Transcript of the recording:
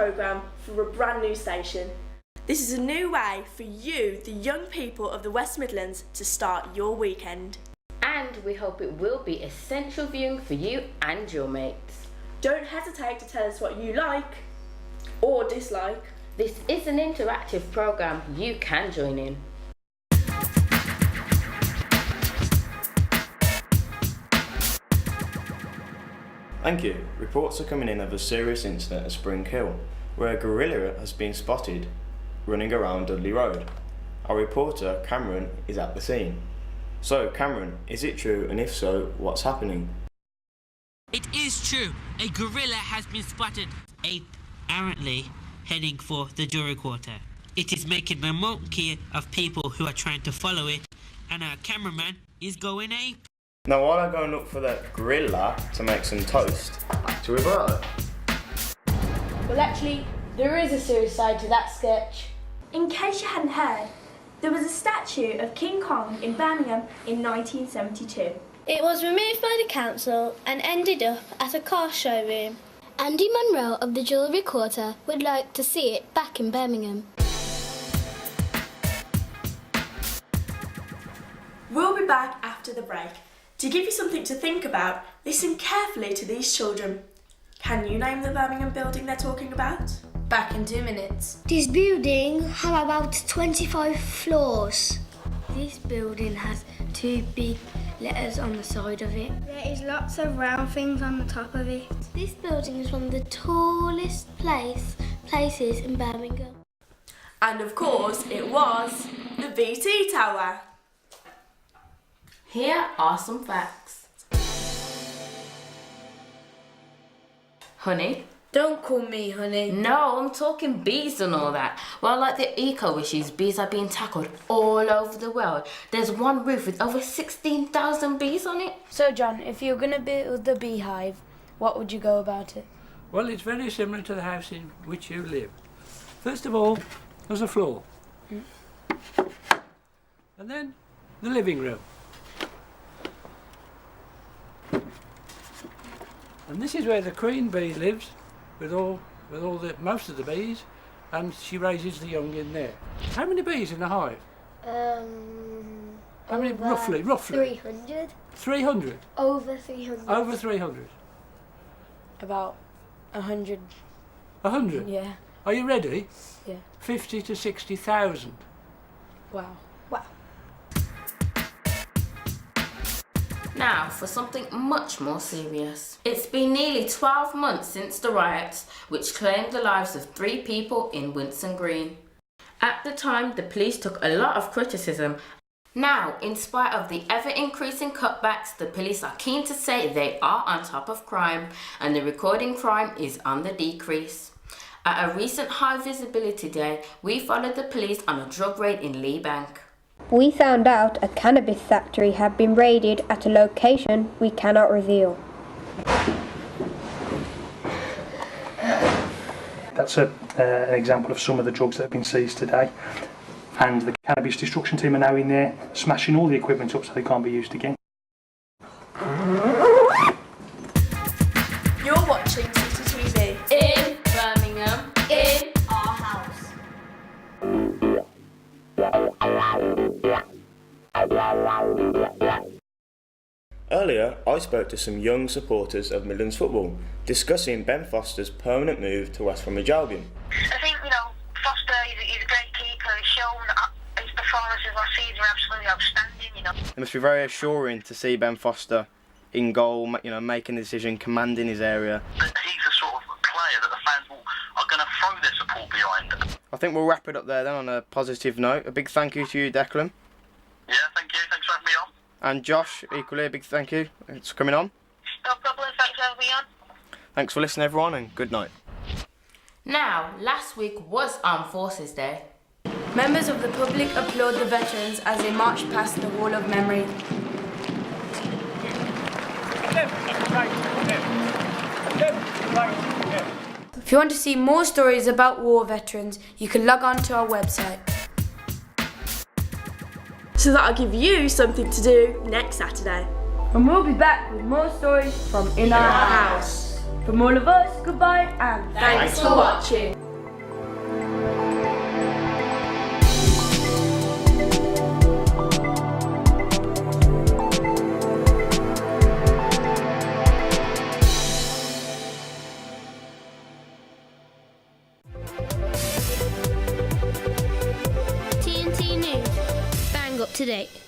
programme for a brand new station. This is a new way for you, the young people of the West Midlands, to start your weekend. And we hope it will be essential viewing for you and your mates. Don't hesitate to tell us what you like or dislike. This is an interactive programme you can join in. Thank you. Reports are coming in of a serious incident at Spring Hill, where a gorilla has been spotted running around Dudley Road. Our reporter, Cameron, is at the scene. So, Cameron, is it true, and if so, what's happening? It is true. A gorilla has been spotted, apparently heading for the Jury Quarter. It is making a monkey of people who are trying to follow it, and our cameraman is going ape. Now, while I go and look for that gorilla to make some toast, back to Roberto. Well, actually, there is a serious side to that sketch. In case you hadn't heard, there was a statue of King Kong in Birmingham in 1972. It was removed by the council and ended up at a car showroom. Andy Munro of the Jewellery Quarter would like to see it back in Birmingham. We'll be back after the break. To give you something to think about, listen carefully to these children. Can you name the Birmingham building they're talking about? Back in 2 minutes. This building has about 25 floors. This building has 2 big letters on the side of it. There is lots of round things on the top of it. This building is one of the tallest places in Birmingham. And of course, it was the VT Tower. Here are some facts. Honey? Don't call me honey. No, I'm talking bees and all that. Well, like the eco issues, bees are being tackled all over the world. There's one roof with over 16,000 bees on it. So, John, if you're going to build the beehive, what would you go about it? Well, it's very similar to the house in which you live. First of all, there's a floor. And then the living room. And this is where the queen bee lives, with most of the bees, and she raises the young in there. How many bees in the hive? How many, roughly? 300. 300? Over 300. Over 300? About 100. 100? Yeah. Are you ready? Yeah. 50 to 60,000. Wow. Now for something much more serious. It's been nearly 12 months since the riots, which claimed the lives of 3 people in Winson Green. At the time, the police took a lot of criticism. Now, in spite of the ever-increasing cutbacks, the police are keen to say they are on top of crime, and the recording crime is on the decrease. At a recent high visibility day, we followed the police on a drug raid in Lee Bank. We found out a cannabis factory had been raided at a location we cannot reveal. That's an example of some of the drugs that have been seized today. And the cannabis destruction team are now in there smashing all the equipment up so they can't be used again. You're watching CCTV In Birmingham, in our house. Earlier, I spoke to some young supporters of Midlands football, discussing Ben Foster's permanent move to West Bromwich Albion. I think, Foster, he's a great keeper. He's shown that his performances last season were absolutely outstanding, It must be very assuring to see Ben Foster in goal, making the decision, commanding his area. He's the sort of player that the fans are going to throw their support behind. I think we'll wrap it up there then on a positive note. A big thank you to you, Declan. Yeah, thank you. Thanks for having me on. And Josh, equally a big thank you. Thanks for coming on. No problem. Thanks for having me on. Thanks for listening, everyone, and good night. Now, last week was Armed Forces Day. Members of the public applaud the veterans as they march past the Wall of Memory. If you want to see more stories about war veterans, you can log on to our website. So that'll give you something to do next Saturday. And we'll be back with more stories from In Our House. From all of us, goodbye and Thanks for watching. TNT News. Bang up to date.